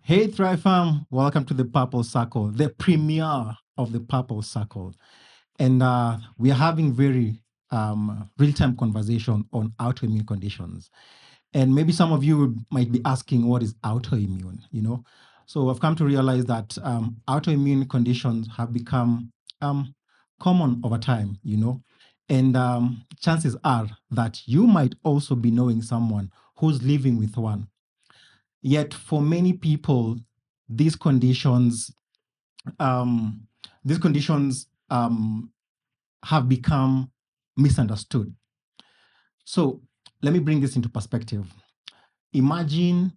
Hey, Thrive Fam, welcome to the Purple Circle, the premiere of the Purple Circle. And we are having very real-time conversation on autoimmune conditions. And maybe some of you might be asking, what is autoimmune? So I've come to realize that autoimmune conditions have become common over time. And chances are that you might also be knowing someone who's living with one. Yet for many people, these conditions, um, these conditions have become misunderstood. So let me bring this into perspective. Imagine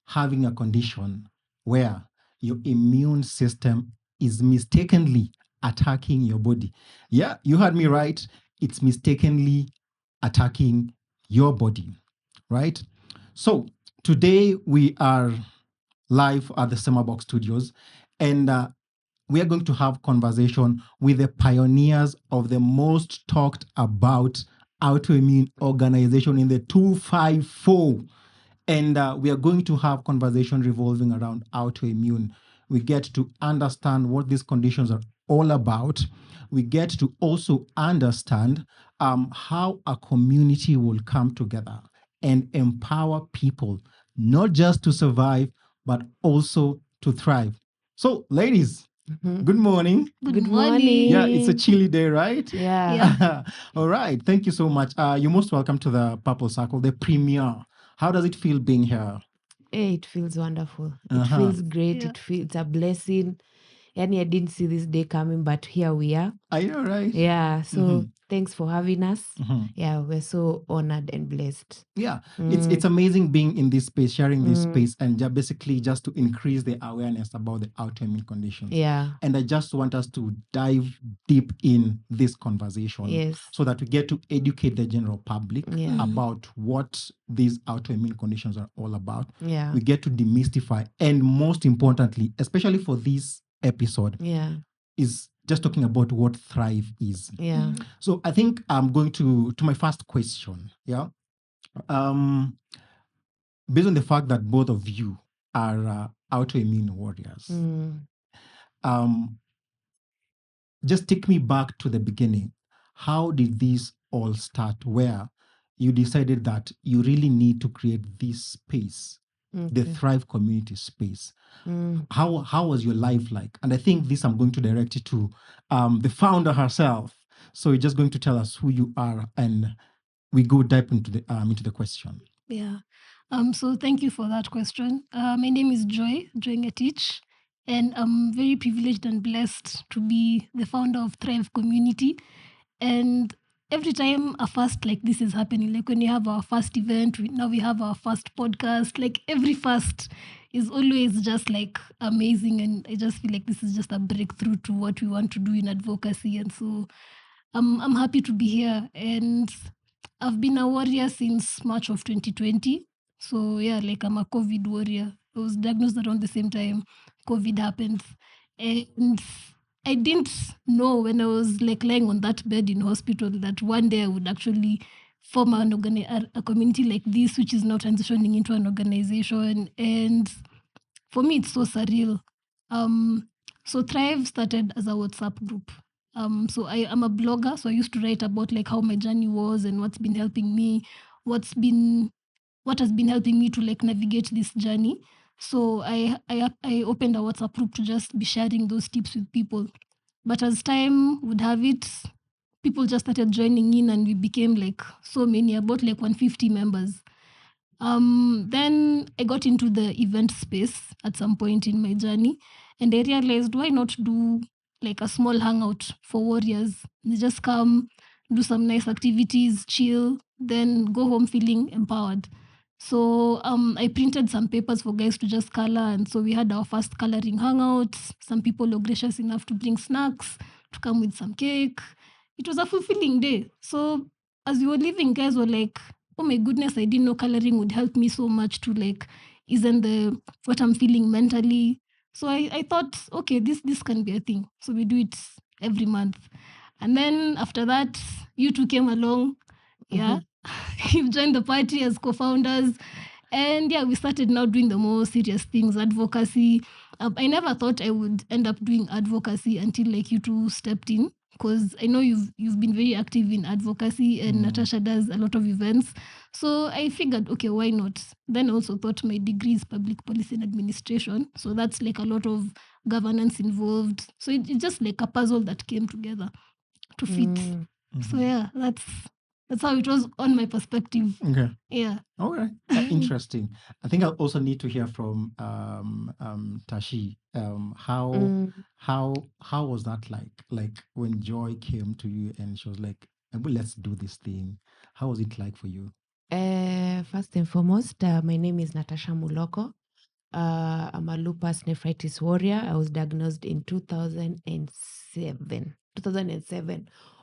having a condition where your immune system is mistakenly attacking your body. Yeah, you heard me right. It's mistakenly attacking your body, right? So today we are live at the Summerbox Studios, and we are going to have conversation with the pioneers of the most talked about autoimmune organization in the 254. And we are going to have conversation revolving around autoimmune. We get to understand what these conditions are all about. We get to also understand how a community will come together and empower people, not just to survive, but also to thrive. So, ladies, good morning. Good morning. Yeah, it's a chilly day, right? Yeah. All right. Thank you so much. You're most welcome to the Purple Circle, the premiere. How does it feel being here? Hey, it feels wonderful. It Uh-huh. feels great. Yeah. It feels a blessing. Yani, I didn't see this day coming, but here we are. I know, right? Yeah. So thanks for having us. Mhm. Yeah, we're so honored and blessed. Yeah, it's amazing being in this space, sharing this space, and basically just to increase the awareness about the autoimmune conditions. Yeah. And I just want us to dive deep in this conversation Yes. so that we get to educate the general public Yeah. about what these autoimmune conditions are all about. Yeah. We get to demystify, and most importantly, especially for this episode, Yeah. is just talking about what Thrive is. Yeah. So I think I'm going to my first question. Yeah. Based on the fact that both of you are autoimmune warriors, just take me back to the beginning. How did this all start? Where you decided that you really need to create this space, the Okay. Thrive community space. How was your life like? And I think this I'm going to direct it to the founder herself. So you're just going to tell us who you are, and we go deep into the question. Yeah. So thank you for that question. My name is Joy Ngetich, and I'm very privileged and blessed to be the founder of Thrive Community. And every time a fast like this is happening, like when we have our first event, now we have our first podcast, like every fast is always just like amazing. And I just feel like this is just a breakthrough to what we want to do in advocacy. And so I'm happy to be here. And I've been a warrior since March of 2020. So yeah, like I'm a COVID warrior. I was diagnosed around the same time COVID happened. And I didn't know when I was like lying on that bed in hospital that one day I would actually form a community like this, which is now transitioning into an organization. And for me, it's so surreal. So Thrive started as a WhatsApp group. So I am a blogger, so I used to write about like how my journey was and what's been helping me, what has been helping me to like navigate this journey. So I opened a WhatsApp group to just be sharing those tips with people. But as time would have it, people just started joining in, and we became like so many, about like 150 members. Then I got into the event space at some point in my journey, and I realized, why not do like a small hangout for warriors? They just come, do some nice activities, chill, then go home feeling empowered. So I printed some papers for guys to just color, and so we had our first coloring hangouts. Some people were gracious enough to bring snacks, to come with some cake. It was a fulfilling day. So as we were leaving, guys were like, oh my goodness, I didn't know coloring would help me so much to like isn't the what I'm feeling mentally. So I thought, okay, this can be a thing. So we do it every month. And then after that, you two came along. Yeah. You've joined the party as co-founders. And yeah, we started now doing the more serious things, advocacy. I never thought I would end up doing advocacy until like you two stepped in, because I know you've been very active in advocacy, and Natasha does a lot of events. So I figured, okay, why not? Then I also thought my degree is public policy and administration, so that's like a lot of governance involved. So it's just like a puzzle that came together to fit. So yeah, that's how it was on my perspective. Okay. Yeah. All right. Interesting. I think I also need to hear from Tashi. How was that like? Like when Joy came to you and she was like, "Well, let's do this thing." How was it like for you? First and foremost, my name is Natasha Muloko. I'm a lupus nephritis warrior. I was diagnosed in 2007,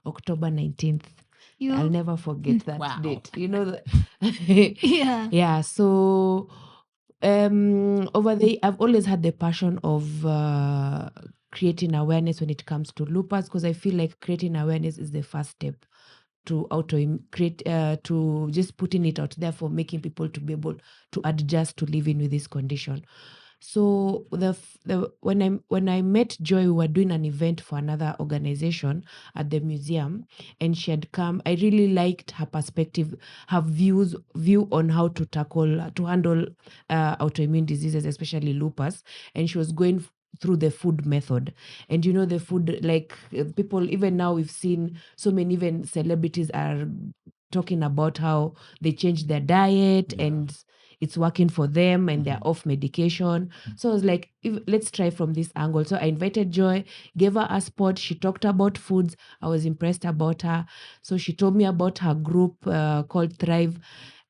October 19th. I'll never forget that date. You know, Yeah. yeah. So over the, I've always had the passion of creating awareness when it comes to lupus, because I feel like creating awareness is the first step to to just putting it out there for making people to be able to adjust to living with this condition. So when I met Joy, we were doing an event for another organization at the museum, and she had come. I really liked her perspective, her view on how to handle autoimmune diseases, especially lupus, and she was going through the food method. And you know, the food, like people, even now we've seen so many, even celebrities are talking about how they change their diet and it's working for them and they're off medication. So I was like, let's try from this angle. So I invited Joy, gave her a spot. She talked about foods. I was impressed about her. So she told me about her group called Thrive.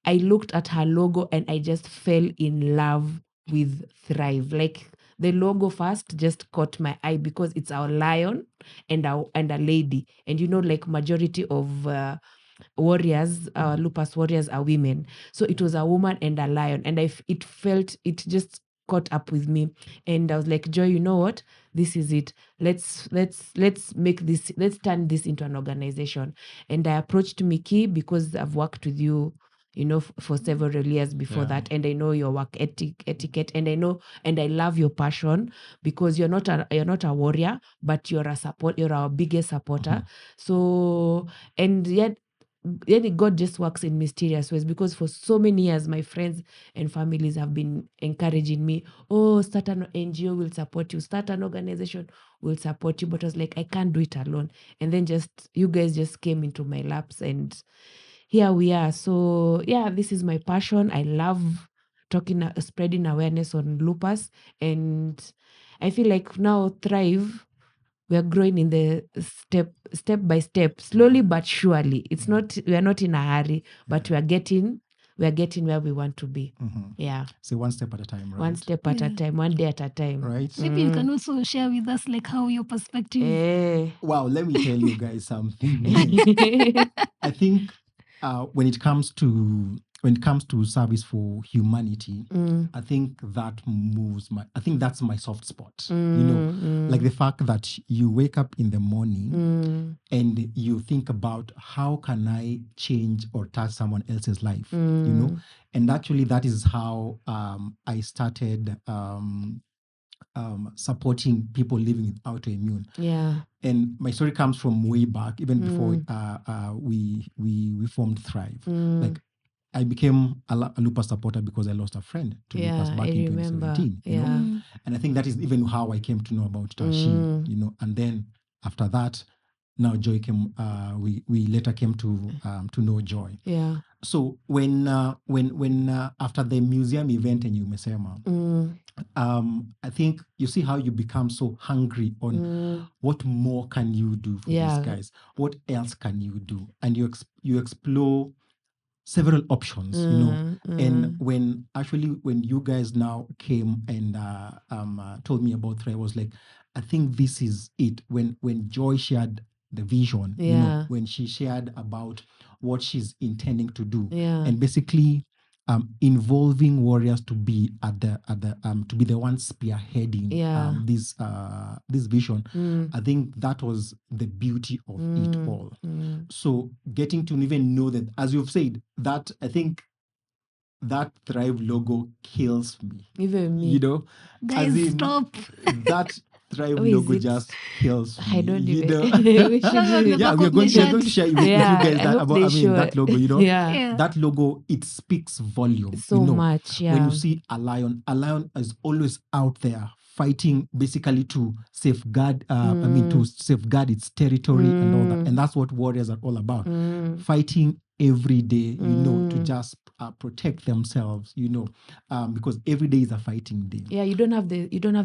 I looked at her logo and I just fell in love with Thrive. Like the logo first just caught my eye because it's our lion and a lady. And you know, like majority of warriors, lupus warriors are women. So it was a woman and a lion, and it just caught up with me. And I was like, Joy, you know what? This is it. Let's make this. Let's turn this into an organization. And I approached Miki because I've worked with you, you know, for several years before that, and I know your work etiquette, and I know and I love your passion, because you're not a warrior, but you're our biggest supporter. So, and yet God just works in mysterious ways, because for so many years my friends and families have been encouraging me, oh, start an NGO, will support you, start an organization, will support you. But I was like, I can't do it alone. And then just you guys just came into my laps, and here we are. So yeah, this is my passion. I love spreading awareness on lupus, and I feel like now Thrive, we are growing in the step by step, slowly but surely. It's not, we are not in a hurry, but we are getting where we want to be. Yeah. So one step at a time, right? One step at a time, one day at a time. Right. Maybe you can also share with us like how your perspective. Wow, let me tell you guys something. I think when it comes to service for humanity, I think that's my soft spot. You know, like the fact that you wake up in the morning and you think about how can I change or touch someone else's life, you know, and actually that is how I started supporting people living with autoimmune. Yeah. And my story comes from way back, even before we formed Thrive. Like I became a lupus supporter because I lost a friend to lupus back in 2017. You know? And I think that is even how I came to know about Tashi, you know. And then after that, now Joy came. We later came to know Joy. Yeah. So when after the museum event and you mesema, I think you see how you become so hungry on what more can you do for these guys? What else can you do? And you explore several options, you know. And when you guys now came and told me about Thrive, I was like, I think this is it. When Joy shared the vision, you know, when she shared about what she's intending to do, and basically involving warriors to be to be the ones spearheading this vision. I think that was the beauty of it all. So getting to even know that, as you've said, that I think that Thrive logo kills me. Even me. You know, as Guys, in, stop. that Thrive Oh, is logo it? just kills me. I don't You even. know, We should. That's on the yeah, back we are of the going to shirt. share with you Yeah, guys I that hope about. they I mean, show that it. logo. You know, Yeah. Yeah. that logo, it speaks volume. So you know, much. Yeah. when you see a lion is always out there fighting basically to safeguard. I mean, to safeguard its territory and all that. And that's what warriors are all about. Fighting every day, you know, to just protect themselves, you know, because every day is a fighting day. Yeah, you don't have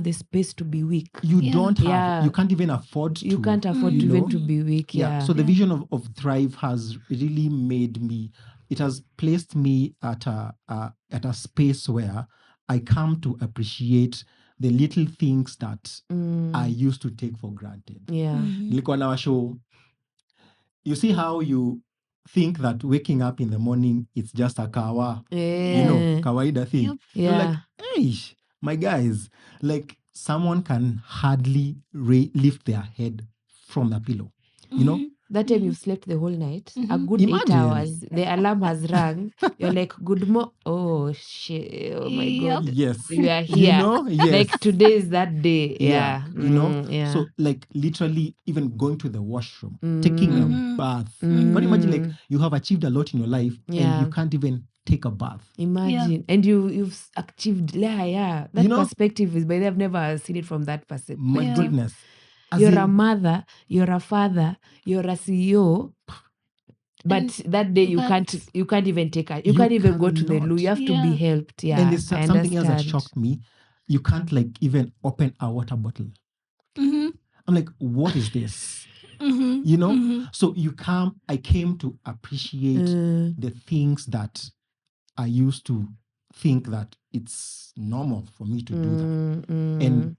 the space to be weak. You Yeah. don't have, Yeah. you can't even afford to. You can't afford you to even know? to be weak. Yeah. So the Yeah. vision of Thrive has really made me, it has placed me at a space where I come to appreciate the little things that I used to take for granted. Yeah. Nilikuwa na show, you see how you think that waking up in the morning, it's just a kawa, you know, Yeah. kawaida thing. Yep. You're like, Yeah. hey, my guys, like someone can hardly lift their head from the pillow, you know? That time you've slept the whole night, a good Imagine. 8 hours. The alarm has rung. You're like, oh shit, oh my Yep. god, Yes. we are You here. know? Yes. Like today is that day. Yeah, Yeah. you know? Yeah. So like literally even going to the washroom, taking a bath. Can you imagine like you have achieved a lot in your life and Yeah. you can't even take a bath? Imagine. And you've achieved. Yeah. That You know? perspective is, but I've never seen it from that perspective. My Yeah. goodness. As You're in, a mother, you're a father, you're a CEO, but And that day you but- can't even take a, you You can't even go to the cannot. loo. You have to be Yeah. helped. Yeah. and there's I something else that understand. shocked me. You can't like even open a water bottle. Mhm. I'm like, what is this? Mhm. You know? Mhm. So I came to appreciate the things that I used to think that it's normal for me to do that. And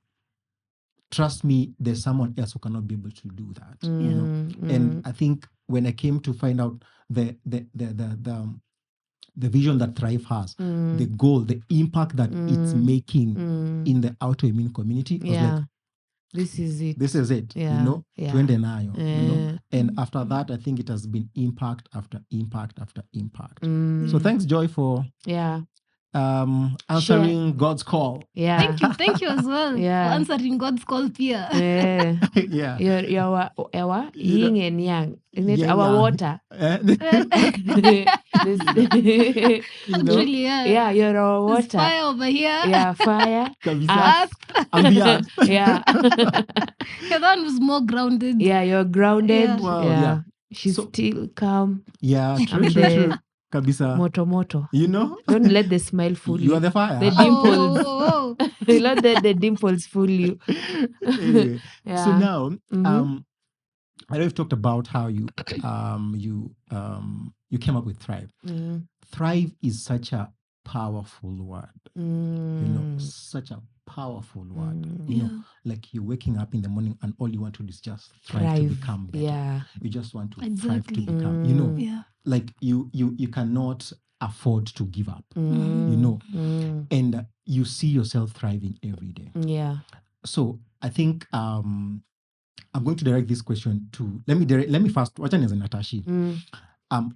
trust me, there's someone else who cannot be able to do that. You know? And I think when I came to find out the vision that Thrive has, the goal, the impact that it's making in the autoimmune community, I was like, this is it. this is it, Yeah, you know, yeah. twende nayo, you know. Yeah. And after that, I think it has been impact after impact after impact. Mm. So thanks, Joy, for Yeah. answering God's call. Yeah. Thank you as well Yeah. for answering God's call, Pia. Yeah. Yeah. You're our You know, yin and yang. Isn't it? yin Our yang. water. This- You know, Truly, yeah. yeah, you're our There's water. fire over here. Yeah, fire. kabisa. Earth. And the earth. Yeah. Yeah, that one was more grounded. Yeah, you're grounded. Yeah. Wow, Yeah. yeah. She's So- still calm. Yeah, true, I'm true, there. true. Kabisa. Moto moto. You know, Don't let the smile fool you you. are the fire. The dimples. Oh, Don't let the dimples fool you. Anyway, Yeah. so now, Mhm. I know you've talked about how you you came up with Thrive. Mm. Thrive is such a powerful word. You know, Mm. such a powerful word. Mm. You know, Yeah. like you're waking up in the morning and all you want to do is just thrive to become better. Yeah. You just want to thrive Exactly. to become. You know, yeah. like you cannot afford to give up. Mm. You know, Mm. and you see yourself thriving every day. Yeah. So I think I'm going to direct this question to let me first. Wacha nianze na Tashi. Mm.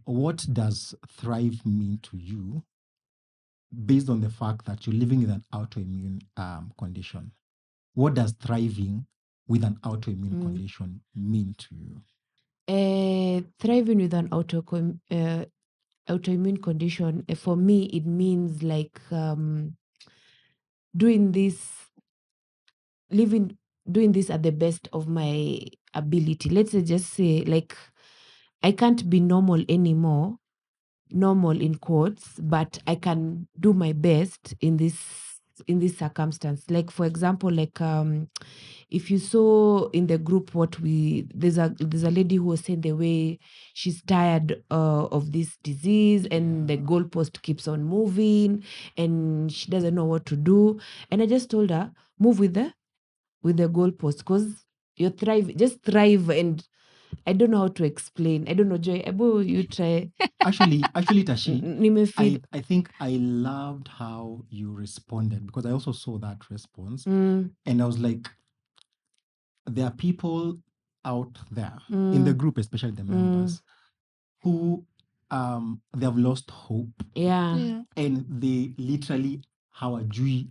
What does thrive mean to you, based on the fact that you're living with an autoimmune condition? What does thriving with an autoimmune condition mean to you? Thriving with an autoimmune condition, for me, it means like doing this at the best of my ability. Let's just say, like, I can't be normal anymore, normal in quotes, but I can do my best in this circumstance. Like, for example, like if you saw in the group there's a lady who was saying the way she's tired of this disease, and the goalpost keeps on moving and she doesn't know what to do. And I just told her, move with the goalpost, because you just thrive. And I don't know how to explain. I don't know, Joy. Abu, you try. Actually, Tashi, Nimefeel. I think I loved how you responded, because I also saw that response, Mm, and I was like, there are people out there in the group, especially the members, who they have lost hope, Yeah. Yeah. and they literally hawajui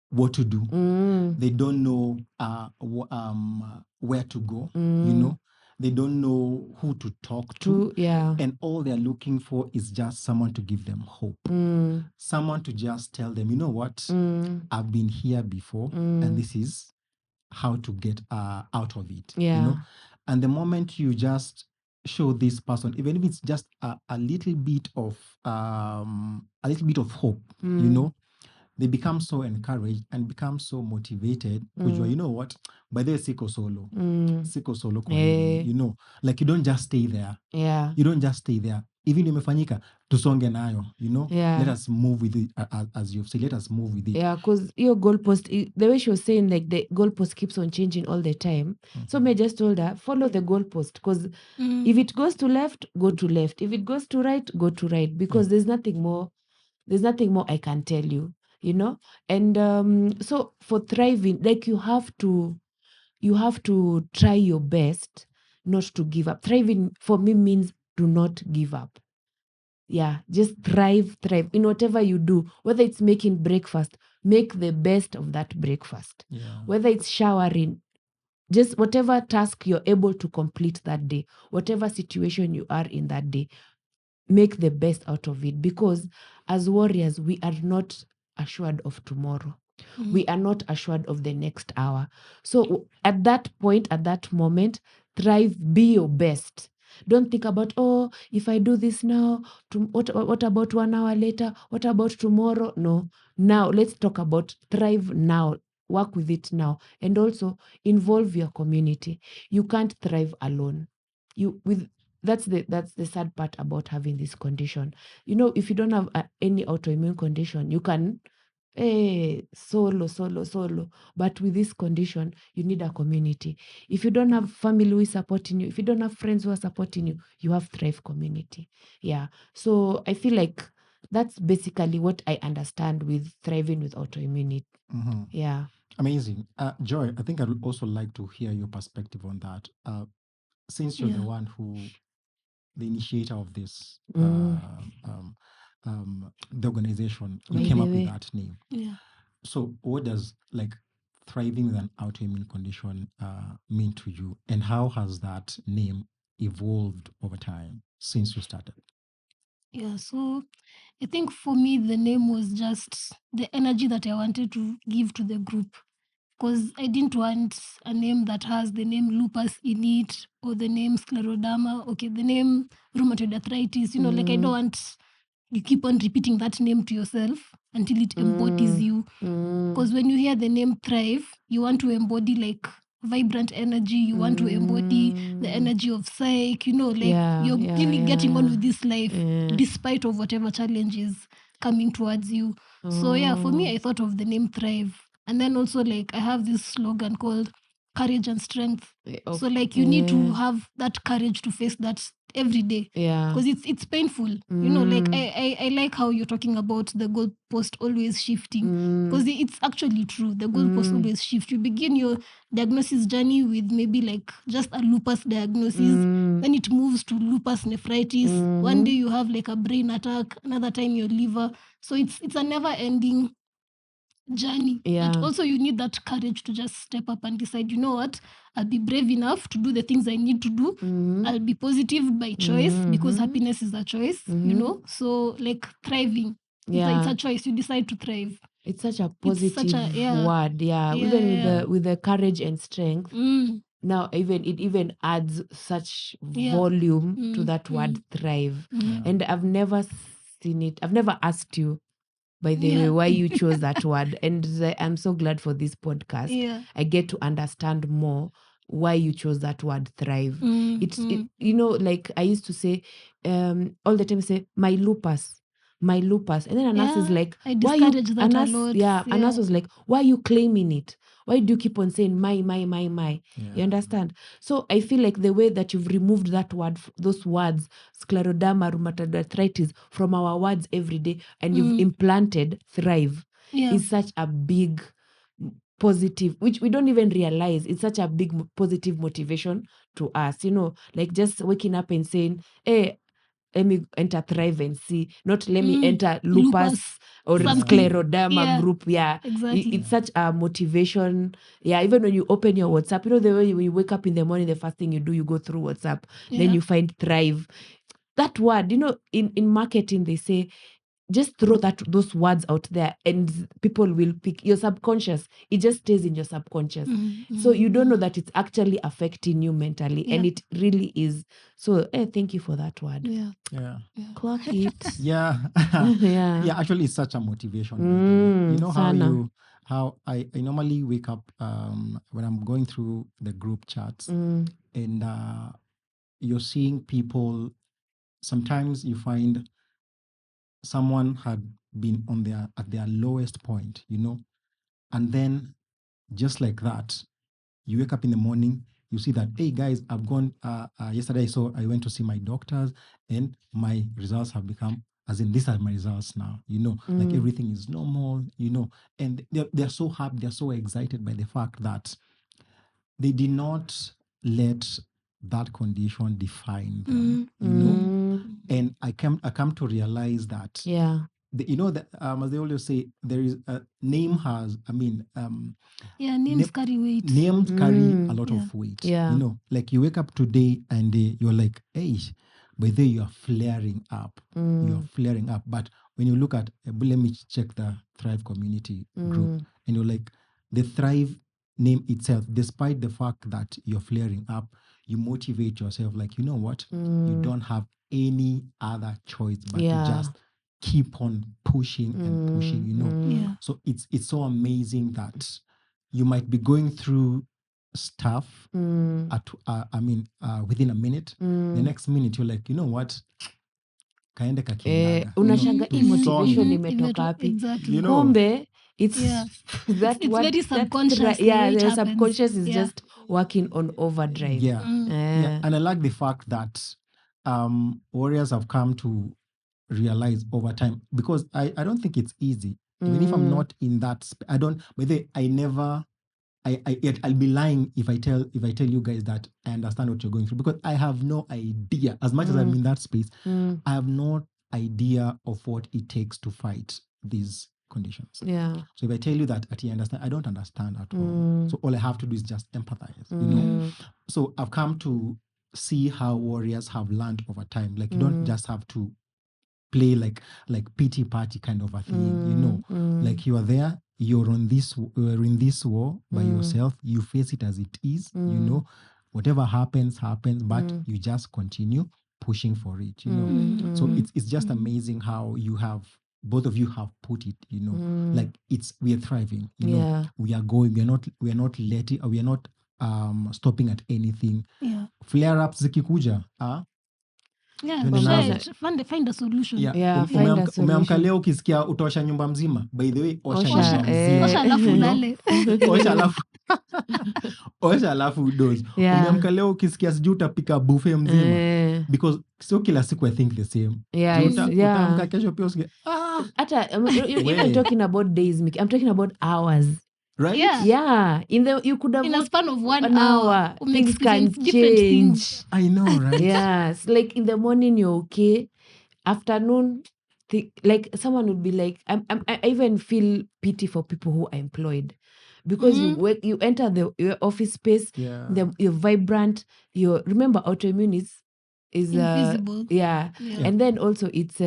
what to do. Mm. They don't know where to go. You know, they don't know who to talk to, True. Yeah. and all they're looking for is just someone to give them hope, someone to just tell them, you know what, I've been here before, and this is how to get out of it. You Yeah. know, and the moment you just show this person, even if it's just a little bit of hope, you know, they become so encouraged and become so motivated. Kujua, you know what, by the way, siko solo kwa hili, you know, like you don't just stay there. Yeah. You don't just stay there. Even imefanyika, tusonge nayo, you know. Yeah. Let us move with it, as you've said. Let us move with it. Yeah, because your goalpost, the way she was saying, like the goalpost keeps on changing all the time. So me just told her, follow the goalpost, because if it goes to left, go to left. If it goes to right, go to right, because there's nothing more. There's nothing more I can tell you, you know. And so for thriving, like you have to try your best not to give up. Thriving for me means do not give up. Yeah, just thrive in whatever you do, whether it's making breakfast, make the best of that breakfast. Yeah. Whether it's showering, just whatever task you're able to complete that day, whatever situation you are in that day, make the best out of it, because as warriors, we are not assured of tomorrow. We are not assured of the next hour. So at that point, at that moment, thrive, be your best. Don't think about, oh, if I do this now, what about 1 hour later? What about tomorrow? No. Now, let's talk about thrive now. Work with it now. And also involve your community. You can't thrive alone. That's the sad part about having this condition. You know, if you don't have any autoimmune condition, you can solo. But with this condition, you need a community. If you don't have family who is supporting you, if you don't have friends who are supporting you, you have Thrive community. Yeah. So I feel like that's basically what I understand with thriving with autoimmunity. Yeah. Amazing. Joy, I think I would also like to hear your perspective on that. Since you're the one who, the initiator of this, the organization, you By came the up with way. that name. Yeah. So what does like thriving with an autoimmune condition mean to you? And how has that name evolved over time since you started? Yeah. So I think for me, the name was just the energy that I wanted to give to the group. Because I didn't want a name that has the name lupus in it, or the name scleroderma, okay, the name rheumatoid arthritis. You know, like I don't want you keep on repeating that name to yourself until it embodies you. Because when you hear the name Thrive, you want to embody like vibrant energy. You want to embody the energy of psych. You know, like you're really getting on with this life despite of whatever challenges coming towards you. So yeah, for me, I thought of the name Thrive. And then also like I have this slogan called courage and strength. So like you need to have that courage to face that every day. Yeah. Because it's painful. You know, like I like how you're talking about the goalpost always shifting. Because it's actually true. The goalpost always shift. You begin your diagnosis journey with maybe like just a lupus diagnosis. Then it moves to lupus nephritis. One day you have like a brain attack, another time your liver. So it's a never ending journey. Yeah. But also you need that courage to just step up and decide, you know what, I'll be brave enough to do the things I need to do. I'll be positive by choice, because happiness is a choice, you know. So like thriving, it's a choice. You decide to thrive. It's such a It's such positive a- word. Yeah. Yeah, Even yeah. with the courage and strength. Now it even adds such volume to that word thrive. And I've never seen it. I've never asked you, by the way, why you chose that word. And I'm so glad for this podcast. Yeah. I get to understand more why you chose that word thrive. It you know, like I used to say all the time, say my lupus. And then Anas is like, I why you discourage that a lot. Anas was like, why are you claiming it? Why do you keep on saying my? You understand? So I feel like the way that you've removed that word, those words, scleroderma, rheumatoid arthritis, from our words every day, and you've implanted thrive, is such a big positive, which we don't even realize. It's such a big positive motivation to us, you know, like just waking up and saying, hey, let me enter Thrive and see, not let me Mm, enter lupus or something. scleroderma Yeah, group. Yeah. exactly. It's such a motivation. Yeah, even when you open your WhatsApp, you know, the way when you wake up in the morning, the first thing you do, you go through WhatsApp, then Yeah. you find Thrive. That word, you know, in marketing, they say, just throw those words out there and people will pick your subconscious. It just stays in your subconscious. So you don't know that it's actually affecting you mentally, and Yeah. it really is. So thank you for that word. Yeah. Yeah. Clock it. Yeah. Yeah. Yeah, actually it's such a motivation, by the way. You know Sana. how I normally wake up when I'm going through the group chats, and you're seeing people. Sometimes you find someone had been at their lowest point, you know, and then just like that, you wake up in the morning, you see that, hey guys, I've gone yesterday, so I went to see my doctors and my results have become, as in these are my results now, you know, like everything is normal, you know, and they're so happy, they're so excited by the fact that they did not let that condition define them, you know. And I come to realize that Yeah. you know that as they always say, there is a name has, Yeah, names carry weight. names carry a lot Yeah. of weight. Yeah. You know, like you wake up today and you're like, hey, by the way, you're flaring up. You're flaring up. But when you look at, let me check the Thrive community group, and you're like, the Thrive name itself, despite the fact that you're flaring up, you motivate yourself, like, you know what? You don't have any other choice but to just keep on pushing and pushing, you know. Yeah. So it's so amazing that you might be going through stuff within a minute. The next minute you're like, you know what, kaende kakiendaga, unashanga hii motivation imetoka wapi? Exactly. You know. Kumbe it's Yeah. that It's what very that subconscious, the way yeah, it the happens. subconscious is Yeah. just working on overdrive. Yeah. Yeah. And I like the fact that warriors have come to realize over time, because I don't think it's easy. Even if I'm not in that, I don't, but I never, I'll be lying if I tell you guys that I understand what you're going through, because I have no idea. As much as I'm in that space, I have no idea of what it takes to fight these conditions. Yeah. So if I tell you that I understand, I don't understand at all. So all I have to do is just empathize, you know. So I've come to see how warriors have learned over time. Like you don't just have to play like pity party kind of a thing, you know. Like you are there, you're in this war by yourself, you face it as it is, you know. Whatever happens, but you just continue pushing for it, you know. So it's just amazing how both of you have put it, you know. Like we are thriving, you know. We are going, we are not letting, we are not stopping at anything. Yeah. Flare ups zikikuja, Yeah, Twende try nazo. it. Find a solution. Yeah, find a Umeamka solution. leo ukisikia utaosha nyumba mzima, by the way, osha Osha, nyumba mzima. Osha alafu You know? ulale. Osha alafu udoze. Yeah. Umeamka leo ukisikia sijui utapika buffet mzima. Because sio kila siku I think the same. Yeah, Utaamka kesho pia usikie, Hata even talking about days, Mickey, I'm talking about hours. right? Yeah, you could have In a span of one an hour, things can different things. change. I know, right? Yes, like in the morning you're okay, afternoon, like someone would be like, I even feel pity for people who are employed, because you enter your office space, Yeah. you're vibrant. Remember autoimmune is Invisible. yeah. And then also it's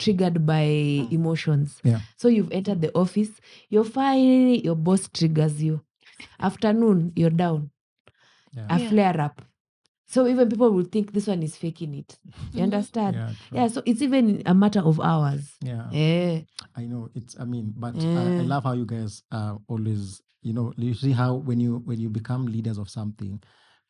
triggered by emotions. Yeah. So you've entered the office, you're fine, your boss triggers you. Afternoon, you're down. Yeah. A flare up. So even people will think this one is faking it. You understand? Yeah, true. Yeah, so it's even a matter of hours. Yeah. I know but I love how you guys always, you know, you see how when you become leaders of something,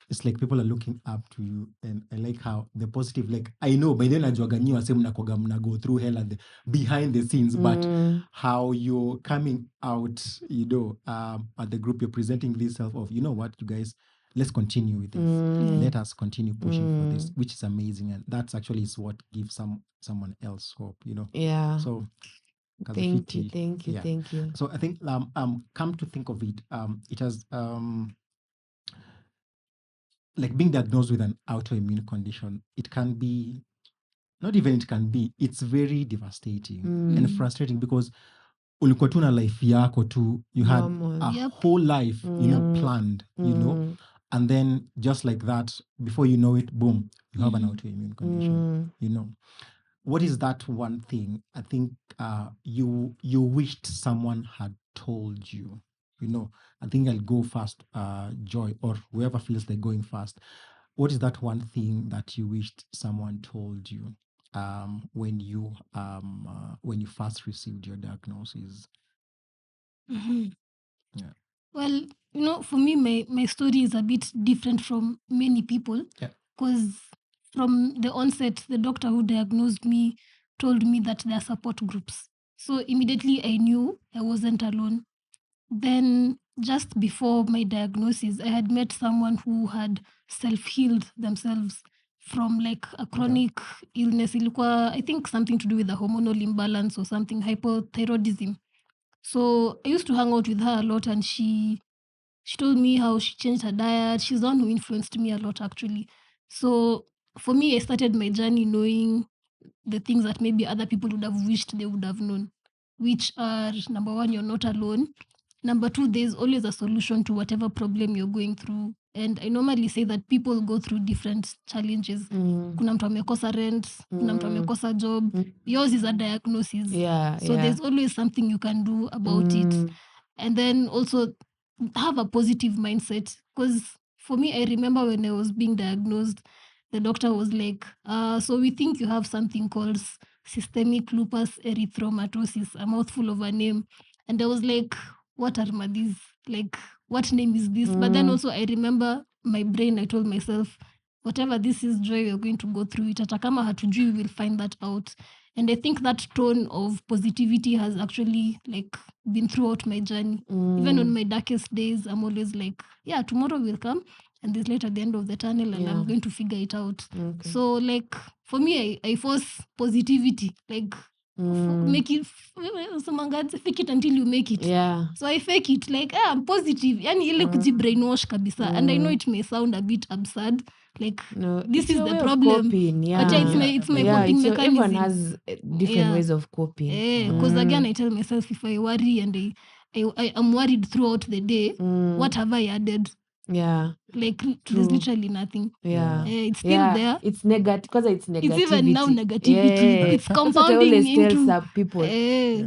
it's like people are looking up to you, and I like how the positive, like I know by then najuaga nyi wase mna go through hell at the behind the scenes, but how you're coming out, you know, at the group, you're presenting this self of, you know what, you guys, let's continue with this. Let us continue pushing for this, which is amazing, and that's actually is what gives someone else hope, you know. Yeah. So Thank you. so I think come to think of it, it has like being diagnosed with an autoimmune condition, it can be not even it can be, it's very devastating and frustrating, because ulikuwa tu na life yako tu, you had Normal. a Yep. whole life, planned, and then just like that, before you know it, boom, you have an autoimmune condition. What is that one thing I think you wished someone had told you? I think I'll go first, Joy, or whoever feels they're going first. What is that one thing that you wished someone told you when you first received your diagnosis? Mhm. Yeah. Well, for me, my story is a bit different from many people, Yeah. because from the onset, the doctor who diagnosed me told me that there are support groups. So immediately I knew I wasn't alone. Then just before my diagnosis, I had met someone who had self-healed themselves from like a chronic illness. Ilikuwa, I think something to do with the hormonal imbalance or something, hypothyroidism. So I used to hang out with her a lot, and she told me how she changed her diet. She's the one who influenced me a lot, actually. So for me, I started my journey knowing the things that maybe other people would have wished they would have known, which are, number one, you're not alone. Number two, there's always a solution to whatever problem you're going through. And I normally say that people go through different challenges. Kuna mtu amekosa rent, kuna mtu amekosa job. Yours is a diagnosis. So there's always something you can do about it. And then also have a positive mindset. Because for me, I remember when I was being diagnosed, the doctor was like, so we think you have something called systemic lupus erythematosus, a mouthful of a name. And I was like, what are these? Like, what name is this? But then also I remember my brain, I told myself, whatever this is, Joy, we're going to go through it. Hata kama hatujui, we will find that out. And I think that tone of positivity has actually like been throughout my journey. Even on my darkest days, I'm always like, yeah, tomorrow will come and there's light at the end of the tunnel, and I'm going to figure it out. So like for me, I force positivity, like make it, fake it until you make it. So I fake it, like I'm positive, yani ile kujibrainwash kabisa. And I know it may sound a bit absurd, like this is the problem, but yeah, it's my coping mechanism. Everyone has different ways of coping. Because again, I tell myself, if I worry and I am worried throughout the day, what have I added? Like there's literally nothing. It's still there. It's negative because it's negativity. It's even now negativity. It's compounding always into tell some people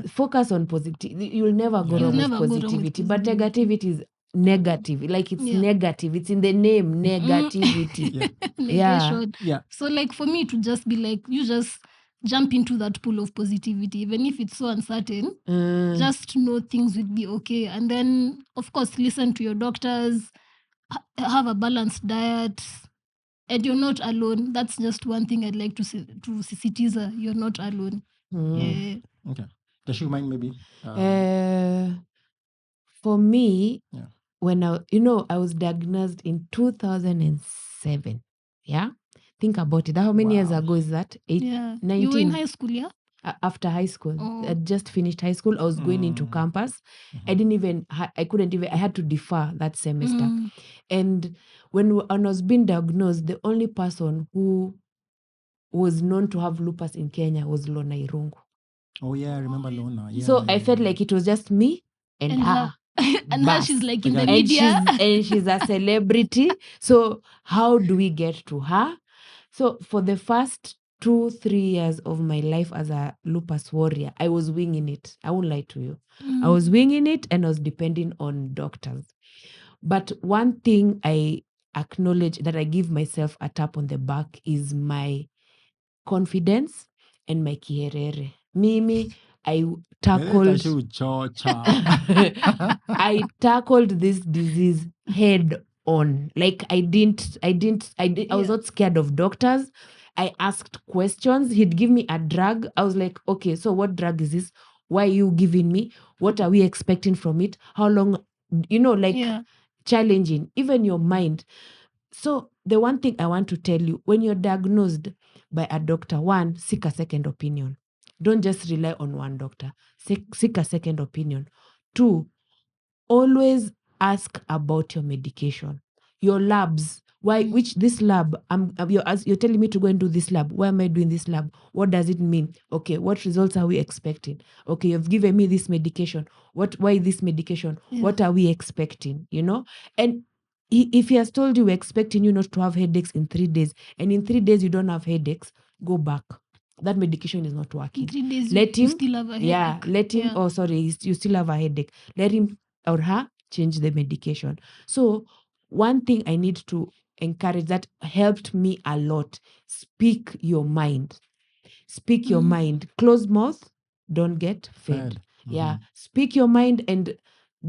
focus on positivity. You'll never go wrong with positivity, but negativity is negative. Like it's negative. It's in the name, negativity. Negation. So like for me to just be like, you just jump into that pool of positivity, even if it's so uncertain. Just know things will be okay. And then of course listen to your doctors, have a balanced diet, and you're not alone. That's just one thing I'd like to sisitiza. You're not alone. Okay. Does she mind maybe? For me, when I was diagnosed in 2007. Yeah. Think about it. How many years ago is that? 19. You were in high school, yeah? After high school. I just finished high school. I was going into campus. I had to defer that semester. And when I was being diagnosed, the only person who was known to have lupus in Kenya was Lona Irungu. Oh yeah, I remember Lona. Yeah, so I felt like it was just me and her. And her, she's like in the media. And she's a celebrity. So how do we get to her? So for the first 2-3 years of my life as a lupus warrior, I was winging it. I won't lie to you. I was winging it and I was depending on doctors. But one thing I acknowledge that I give myself a tap on the back is my confidence and my kierere. Mimi, I tackled this disease head on. Like I was not scared of doctors. I asked questions. He'd give me a drug. I was like, okay, so what drug is this? Why are you giving me? What are we expecting from it? How long? Challenging, even your mind. So the one thing I want to tell you, when you're diagnosed by a doctor, one, seek a second opinion. Don't just rely on one doctor. Seek a second opinion. Two, always ask about your medication. Your labs, which this lab, you're telling me to go and do this lab. Why am I doing this lab? What does it mean? Okay, what results are we expecting? Okay, you've given me this medication. Why this medication? What are we expecting? And if he has told you we're expecting you not to have headaches in 3 days, and in 3 days you don't have headaches, go back. That medication is not In working. 3 days, Let you him, still have a headache. yeah, let him, oh, sorry, you still have a headache. Let him or her change the medication. So one thing I need to encourage that helped me a lot: speak your mind. Speak your mind. Closed mouth, don't get fed. Yeah, speak your mind and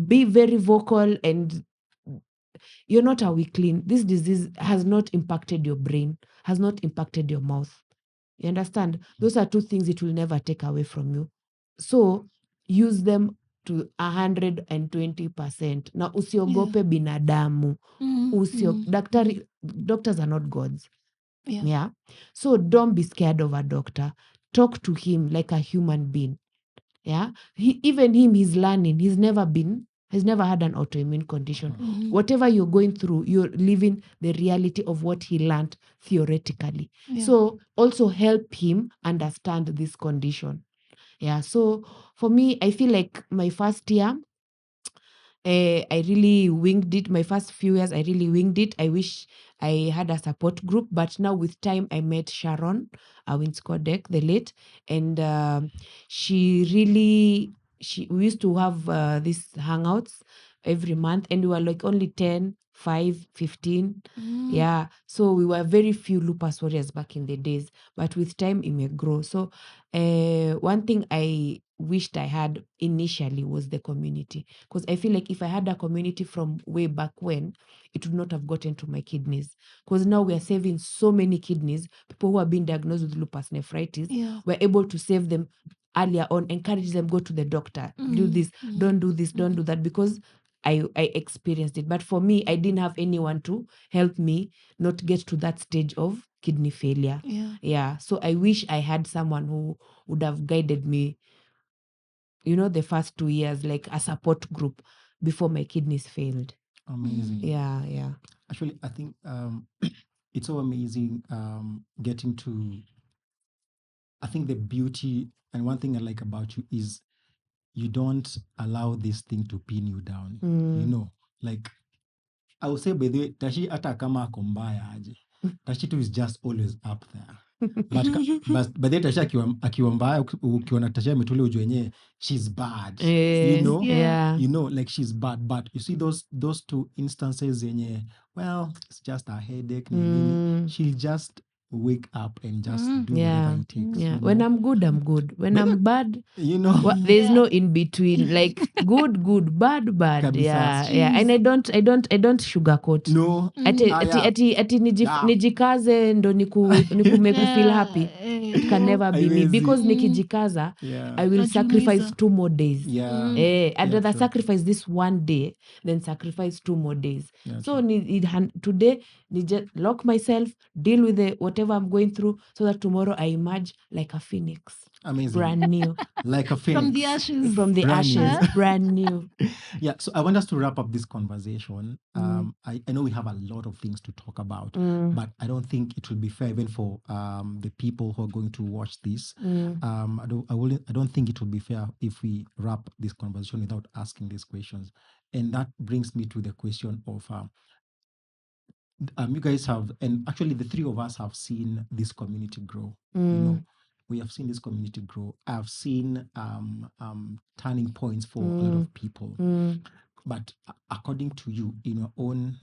be very vocal, and you're not a weakling. This disease has not impacted your brain, has not impacted your mouth. You understand? Those are two things it will never take away from you. So use them to 120%. Na usiogope binadamu. Doctors are not gods. Yeah. So don't be scared of a doctor. Talk to him like a human being. Yeah. Even him, he's learning. He's never had an autoimmune condition. Whatever you're going through, you're living the reality of what he learned theoretically. So also help him understand this condition. Yeah. So for me, I feel like my first year, I really winged it. My first few years, I really winged it. I wish I had a support group, but now with time, I met Sharon Winskodek, the late, and we used to have these hangouts every month, and we were like only 10, 5, 15. Yeah. So we were very few lupus warriors back in the days, but with time, it may grow. So one thing I wished I had initially was the community, because I feel like if I had a community from way back when, it would not have gotten to my kidneys, because now we are saving so many kidneys. People who have been diagnosed with lupus nephritis, we're able to save them earlier on, encourage them, go to the doctor, do this, don't do this, don't do that, because I experienced it. But for me, I didn't have anyone to help me not get to that stage of kidney failure. Yeah. So I wish I had someone who would have guided me, the first 2 years, like a support group before my kidneys failed. Amazing. Yeah. Actually, I think it's so amazing getting to, I think the beauty, and one thing I like about you is you don't allow this thing to pin you down. Like I would say, by the way, Tashi hata kama ako mbaya aje, Tashi tu is just always up there. But by the way, Tashi akiwa mbaya, ukiona Tashi ametulia ujue yenyewe she's bad. Like she's bad. But you see those two instances yenye, well, it's just a headache. She'll just wake up and just do whatever it takes. Yeah. When I'm good, I'm good. When I'm bad, Kabisa. there's no in between. Like good, bad. Yeah. And I don't sugarcoat. No. Ati nijikaze ndo niku make you feel happy. It can never be me, because nikijikaza, I will sacrifice 2 more days. I'd rather sacrifice this one day than sacrifice 2 more days. So today, just lock myself, deal with whatever I'm going through, so that tomorrow I emerge like a phoenix. Amazing. Brand new. Like a phoenix. From the ashes. From the Brand ashes. new. Brand new. Yeah, so I want us to wrap up this conversation. I know we have a lot of things to talk about, but I don't think it will be fair even for the people who are going to watch this. I don't think it would be fair if we wrap this conversation without asking these questions. And that brings me to the question of you guys have, and actually the three of us have seen this community grow. We have seen this community grow. I've seen turning points for a lot of people. But according to you, in your own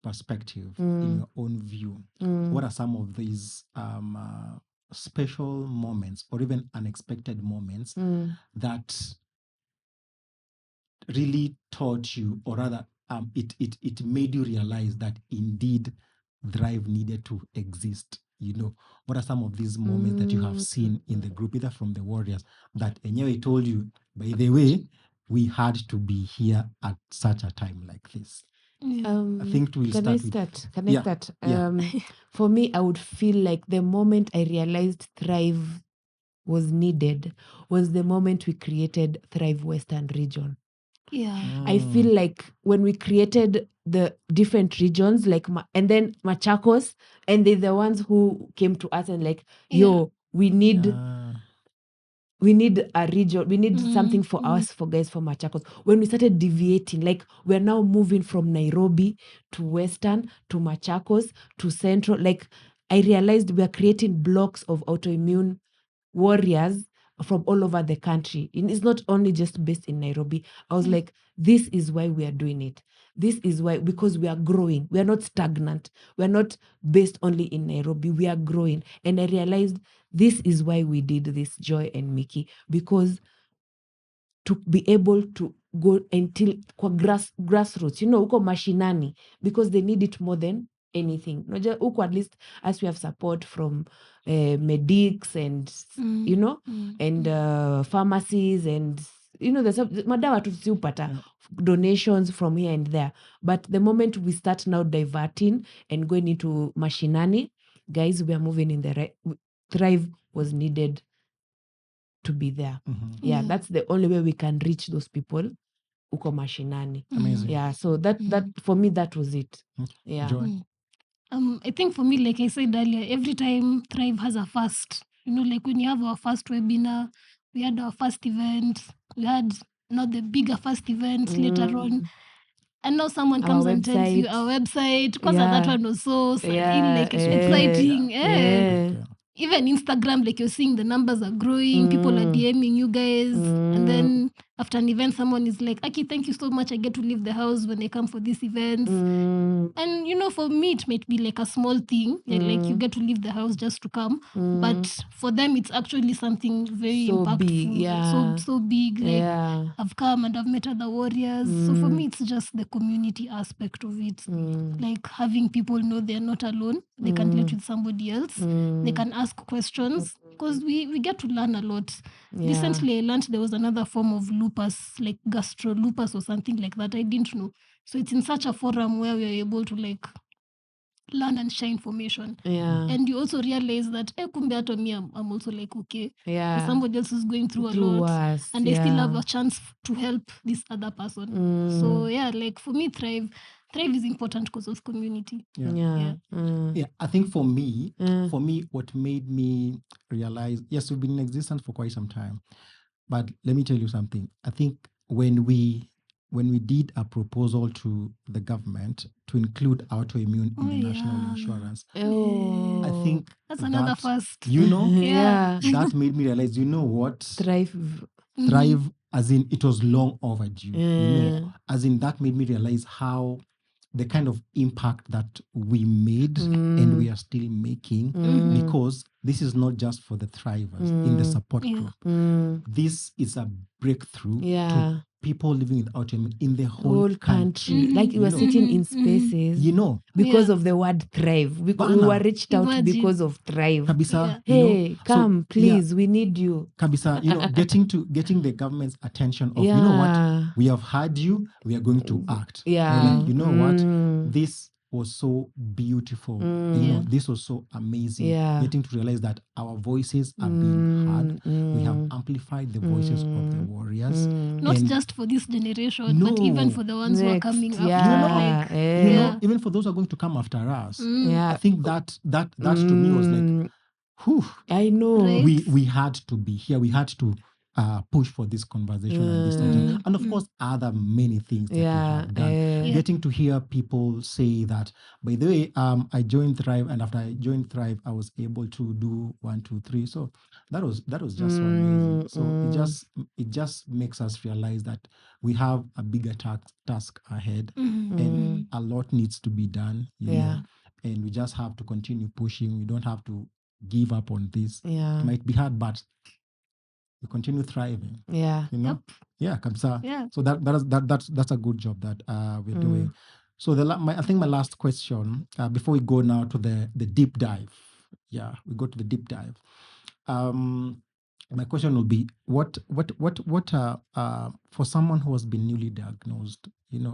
perspective, in your own view, what are some of these special moments or even unexpected moments that really taught you, or rather it made you realize that indeed Thrive needed to exist? What are some of these moments that you have seen in the group, either from the warriors, that Enyewe told you, by the way, we had to be here at such a time like this? I think we'll Can I start? For me, I would feel like the moment I realized Thrive was needed was the moment we created Thrive Western Region. Yeah. I feel like when we created the different regions, like and then Machakos, and they're the ones who came to us and like, yo, we need a region, we need something for us, for guys from Machakos. When we started deviating, like we're now moving from Nairobi to Western to Machakos to Central, like I realized we're creating blocks of autoimmune warriors from all over the country. And it's not only just based in Nairobi. I was like, this is why we are doing it. This is why, because we are growing. We are not stagnant. We are not based only in Nairobi. We are growing. And I realized this is why we did this, Joy and Mickey, because to be able to go until kwa grassroots, huko mashinani, because they need it more than anything. Unajua huko at least as we have support from medics and and pharmacies and there's madawa tusiupata donations from here and there, but the moment we start now diverting and going into mashinani, guys, we are moving in the right. Thrive was needed to be there. Yeah, that's the only way we can reach those people uko mashinani. Amazing. Yeah, so that for me, that was it. Yeah. Joy. I think for me, like I said earlier, every time Thrive has a first, like when you have our first webinar, we had our first event, we had not the bigger first event later on. And now someone Our comes and tells you website. our website, because that one was so Yeah, exciting. yeah. Even Instagram, like you're seeing the numbers are growing, people are DMing you guys. And then after an event, someone is like, Aki, thank you so much. I get to leave the house when I come for these events. And for me, it might be like a small thing, like you get to leave the house just to come. But for them, it's actually something very So impactful. big, yeah. So big. Like Yeah. I've come and I've met other warriors. So for me, it's just the community aspect of it. Like having people know they're not alone. They can relate with somebody else. They can ask questions, because we get to learn a lot. Yeah. Recently, I learned there was another form of lupus, like gastro lupus or something like that. I didn't know. So it's in such a forum where we are able to like learn and share information. Yeah. And you also realize that, kumbe hata me, I'm also like, okay, Yeah. somebody else is going through a Through lot. us, And I still have yeah. a chance to help this other person. So yeah, like for me, Thrive is important because of community. Yeah. Yeah, I think for me, what made me realize, yes, we've been in existence for quite some time, but let me tell you something. I think when we did a proposal to the government to include autoimmune in the national insurance, I think that's another first. Yeah. that made me realize, what? Thrive. As in it was long overdue. As in that made me realize how the kind of impact that we made and we are still making, because this is not just for the thrivers in the support group. This is a breakthrough to people living with autoimmune in the whole country. Like you were sitting in spaces because of the word thrive. We were reached out because of thrive. Kabisa, Hey, come, please, we need you. Kabisa, getting the government's attention of, you know what, we have heard you, we are going to act. Yeah. Like, you know what, this was so beautiful. This was so amazing. Getting to realize that our voices are being heard. We have amplified the voices of the warriors. Not just for this generation, but even for the ones who are coming after. Even for those who are going to come after us. Yeah. I think that to me was like, whew, I know. Right? We had to be here. We had to push for this conversation and this thing. And of course, other many things that we have done. Getting to hear people say that, by the way, I joined Thrive, and after I joined Thrive, I was able to do 1, 2, 3. So that was just so amazing. So it just makes us realize that we have a bigger task ahead, and a lot needs to be done. You know, and we just have to continue pushing. We don't have to give up on this. It might be hard, but we continue thriving. Yeah. Yeah, kabisa. Yeah. So that's a good job that we're doing. So I think my last question before we go now to the deep dive. Yeah, we go to the deep dive. My question will be, what for someone who has been newly diagnosed,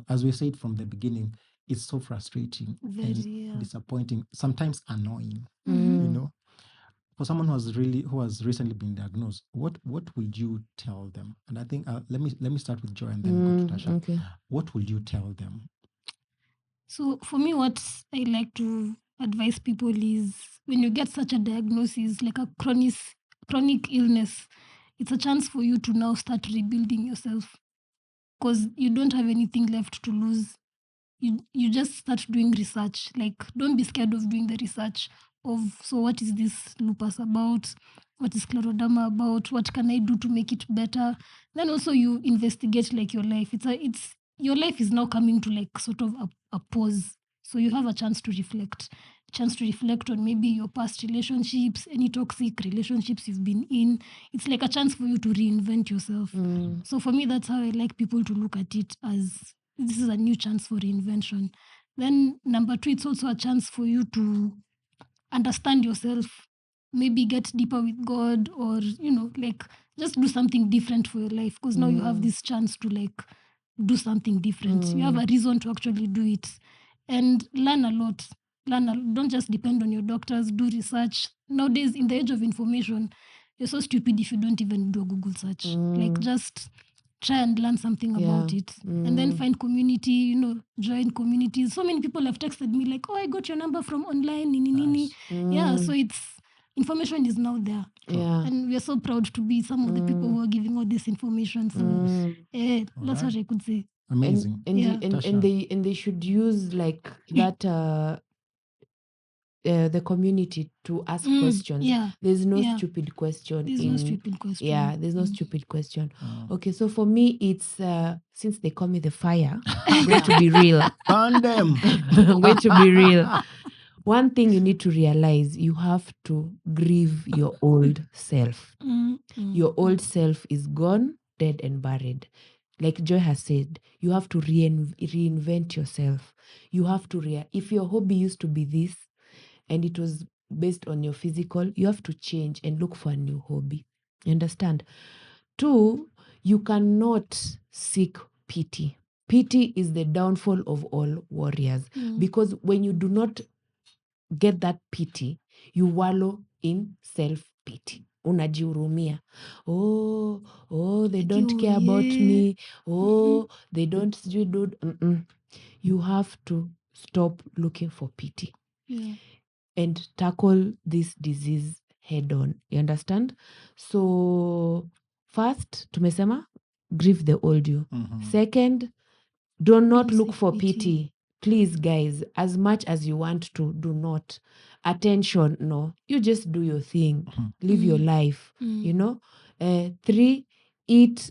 as we said from the beginning, it's so frustrating and disappointing, sometimes annoying. for someone who has recently been diagnosed, what would you tell them? And I think let me start with Joy and then go to Tasha. Okay. What would you tell them? So for me, what I like to advise people is when you get such a diagnosis, like a chronic illness, it's a chance for you to now start rebuilding yourself because you don't have anything left to lose. You just start doing research. Like, don't be scared of doing the research of, so what is this lupus about? What is scleroderma about? What can I do to make it better? Then also you investigate like your life. It's your life is now coming to like sort of a pause. So you have a chance to reflect. On maybe your past relationships, any toxic relationships you've been in. It's like a chance for you to reinvent yourself. So for me, that's how I like people to look at it, as this is a new chance for reinvention. Then number 2, it's also a chance for you to understand yourself, maybe get deeper with God, or like just do something different for your life, because now you have this chance to like do something different. You have a reason to actually do it, and learn a lot. Don't just depend on your doctors. Do research. Nowadays, in the age of information, you're so stupid if you don't even do a Google search. Like, just try and learn something about it, and then find community, join communities. So many people have texted me like, oh, I got your number from online, nini. Yeah, so information is now there. Yeah. And we are so proud to be some of the people who are giving all this information. So that's what I could say. Amazing. And they should use like that the community to ask questions. Yeah. There's no Yeah. stupid question. There's no stupid question. Yeah, there's no stupid question. Okay, so for me, it's since they call me the fire, I'm going to be real. Burn them. I'm going to be real. One thing you need to realize, you have to grieve your old self. Your old self is gone, dead and buried. Like Joy has said, you have to reinvent yourself. You have to if your hobby used to be this and it was based on your physical, you have to change and look for a new hobby. You understand? 2, you cannot seek pity. Pity is the downfall of all warriors, because when you do not get that pity, you wallow in self-pity. Unajihurumia. Oh, they don't care about me. Oh, they don't do. You have to stop looking for pity and tackle this disease head on. You understand? So first, tumesema, grieve the old you. Second, do not look for pity. Please, guys, as much as you want to, do not. Attention, no. You just do your thing. Live your life, 3, eat,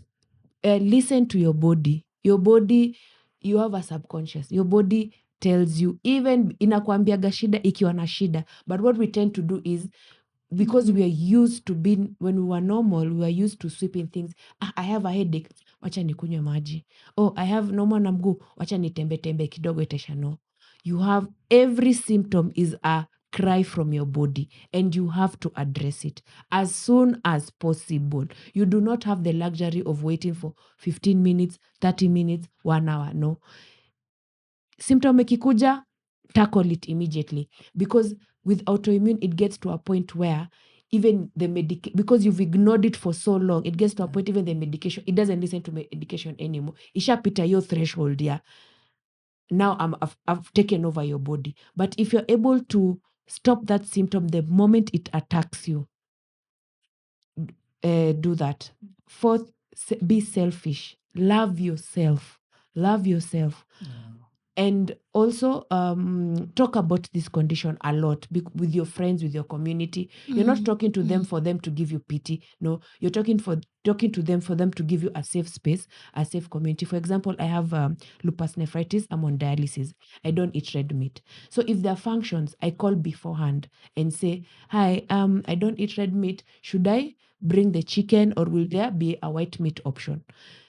listen to your body. Your body, you have a subconscious. Your body tells you, even inakwambiaga shida ikiwa na shida. But what we tend to do is, because we are used to being, when we were normal, we were used to sweeping things. I have a headache, wacha nikunywe maji. Oh, I have naumwa na mguu, wacha nitembe kidogo itesha. No. You have, every symptom is a cry from your body, and you have to address it as soon as possible. You do not have the luxury of waiting for 15 minutes, 30 minutes, 1 hour. No. Symptom ikikuja, tackle it immediately, because with autoimmune, it gets to a point where even the because you've ignored it for so long, it gets to a point, even the medication, it doesn't listen to medication anymore. Ishapita your threshold, yeah. Now I've taken over your body. But if you're able to stop that symptom the moment it attacks you, do that. 4th, be selfish. Love yourself. And also talk about this condition a lot with your friends, with your community. You're not talking to them for them to give you pity. No, you're talking to them for them to give you a safe space, a safe community. For example, I have lupus nephritis. I'm on dialysis. I don't eat red meat. So if there are functions, I call beforehand and say, hi, I don't eat red meat. Should I bring the chicken, or will there be a white meat option?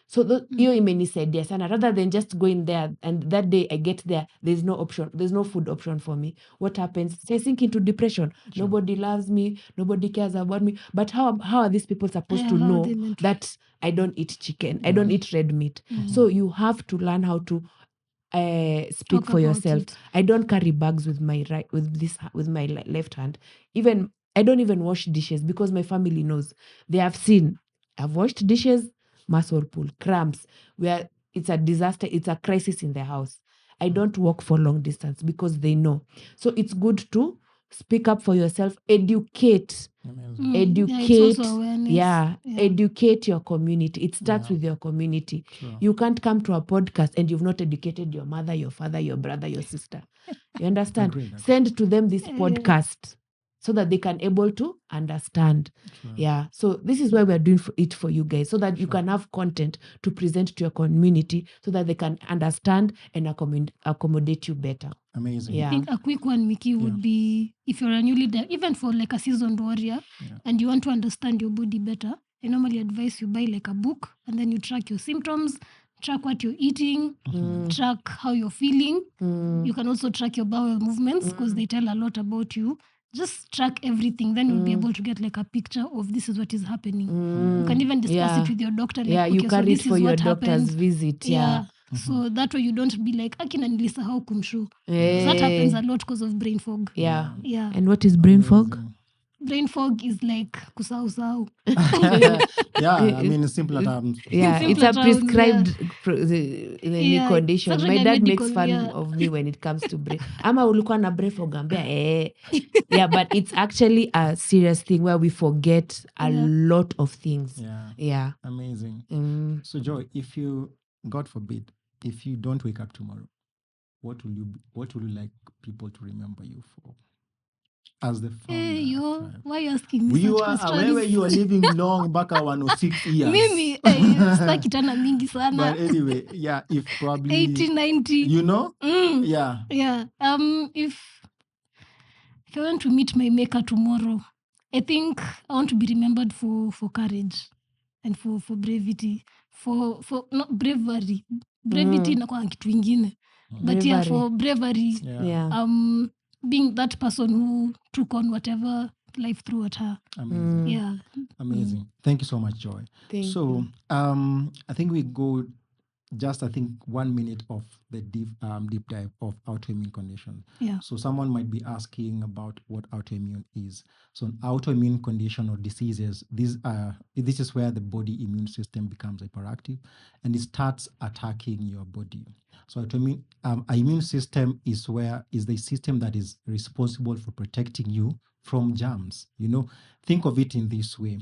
So hiyo imenisaidia sana, rather than just going there and that day I get there, there's no option, there's no food option for me. What happens? I sink into depression. Sure. Nobody loves me, nobody cares about me. But how are these people supposed to know that I don't eat chicken, I don't eat red meat? So you have to learn how to speak for yourself. I don't carry bags with my with my left hand. Even I don't even wash dishes because my family knows. They have seen. I've washed dishes, muscle pull, cramps, where it's a disaster, it's a crisis in the house. I don't walk for long distance because they know. So it's good to speak up for yourself, educate, Amazing. Yeah, it's educate. also awareness. Yeah, Yeah. educate your community. It starts Yeah. with your community. True. You can't come to a podcast and you've not educated your mother, your father, your brother, your sister. You understand? Agreed. Send to them this Yeah. podcast so that they can able to understand. True. Yeah. So this is why we're doing it for you guys, so that you Sure. can have content to present to your community so that they can understand and accommodate you better. Amazing. Yeah. I think a quick one, Mickey, would be if you're a even for like a seasoned warrior Yeah. and you want to understand your body better, I normally advise you buy like a book and then you track your symptoms, track what you're eating, track how you're feeling. You can also track your bowel movements because they tell a lot about you. Just track everything, then you'll be able to get like a picture of this is what is happening. You can even discuss it with your doctor. Like, Yeah, you okay, so carry this it for is your what doctor's happened. visit. Yeah. So that way you don't be like, akina nilisahau kumshow. That happens a lot because of brain fog. Yeah. Yeah. And what is brain fog? Amazing. Brain fog is like kusahau. Yeah, I mean, in simpler terms. Yeah, In it's a simpler terms, prescribed Yeah, condition. it's My actually a dad makes medical, fun yeah. of me when it comes to brain. Ama ulikuwa na brain fog, ambia, Yeah, but it's actually a serious thing where we forget a Yeah. lot of things. Yeah. Yeah. Amazing. Mm. So, Joy, if you, God forbid, if you don't wake up tomorrow, what will you like people to remember you for? As the founder. Hey, yo, Tribe. why are you asking me You such are questions? where you are living long back 106 years. Mimi, sitaki tena mingi sana. But anyway, yeah, if probably 80, 90. you know, yeah. Yeah. If I want to meet my maker tomorrow, I think I want to be remembered for courage and for bravery. For not bravery. Brevity inakuwa kitu ingine. But yeah, for bravery. Yeah. Being that person who took on whatever life threw at her. Amazing. Yeah. Amazing. Thank you so much, Joy. Thank So I think we go just 1 minute of the deep dive of autoimmune condition. Yeah. So someone might be asking about what autoimmune is. So an autoimmune condition or diseases, this is where the body immune system becomes hyperactive and it starts attacking your body. So autoimmune immune system is the system that is responsible for protecting you from germs. Think of it in this way.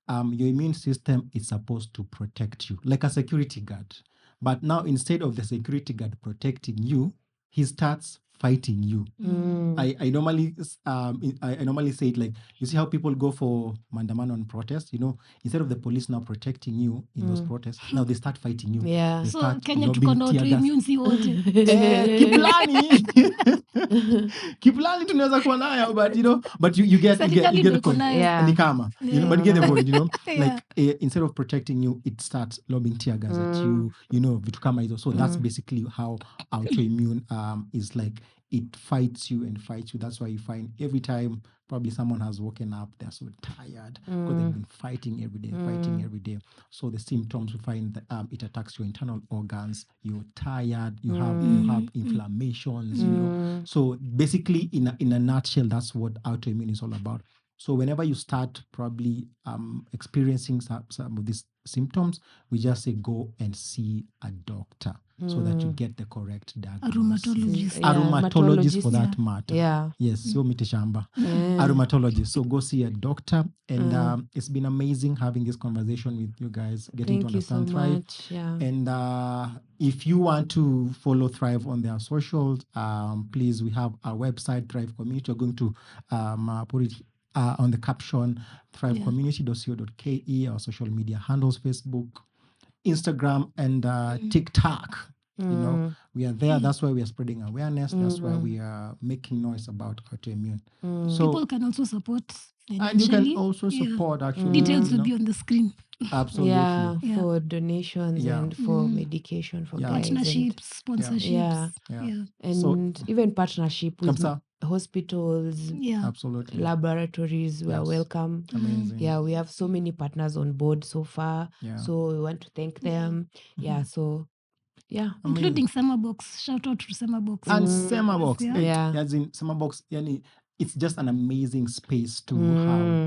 Your immune system is supposed to protect you like a security guard. But now, instead of the security guard protecting you, he starts fighting you. I normally say it like, you see how people go for mandamano and protest, instead of the police now protecting you in those protests, now they start fighting you. Yeah. They So start Kenya lobbing tuko na tear gas. autoimmune si wote. Kiplani tunaweza kuwa nayo, but you get Serikali the ndio iko point. nayo. Yeah. Ni kama, but you get the point, Yeah. like instead of protecting you, it starts lobbing tear gas at you, vitu kama hizo. So that's basically how autoimmune is like. It fights you and fights you. That's why you find every time probably someone has woken up, they're so tired because they've been fighting every day. So the symptoms we find that it attacks your internal organs. You're tired. You have inflammations. So basically, in a nutshell, that's what autoimmune is all about. So whenever you start probably experiencing some of these symptoms, we just say go and see a doctor so that you get the correct diagnosis. Rheumatologist. Rheumatologist for that matter. Yeah. Yes, so mitishamba. A rheumatologist. So go see a doctor. And it's been amazing having this conversation with you guys, getting Thank to you so understand Thrive. much. Yeah. And if you want to follow Thrive on their socials, please, we have our website, Thrive Community. We're going to put it on the caption, thrivecommunity.co.ke, our social media handles, Facebook, Instagram, and TikTok. We are there. That's why we are spreading awareness. That's why we are making noise about autoimmune. So People can also support and financially. you can also support actually. Details will be on the screen. Absolutely. Yeah, Yeah. for donations and for medication for guys. Partnerships, sponsorships. Yeah. And even partnership with Kamsa. hospitals, Yeah. Absolutely. laboratories. We are Yes. welcome. Amazing. Yeah, we have so many partners on board so far. Yeah. So we want to thank them. Yeah, so yeah. Including Summerbox. Shout out to Summerbox. And Semabox. Yeah. Hey, Yeah. as in Semabox, yani it's just an amazing space to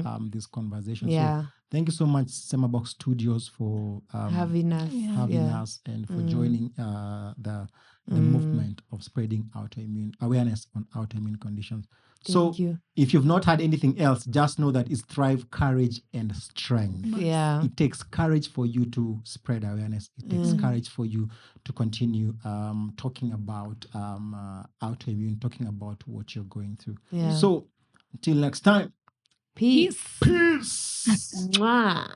have this conversation. Yeah. So thank you so much, Semabox Studios, for Having us. Yeah. having Yeah. us and for joining the movement of spreading autoimmune awareness on autoimmune conditions. So Thank you. if you've not had anything else, just know that it's Thrive, Courage, and Strength. Yeah. It takes courage for you to spread awareness. It takes courage for you to continue talking about autoimmune, talking about what you're going through. Yeah. So until next time, Peace. peace. Mwah.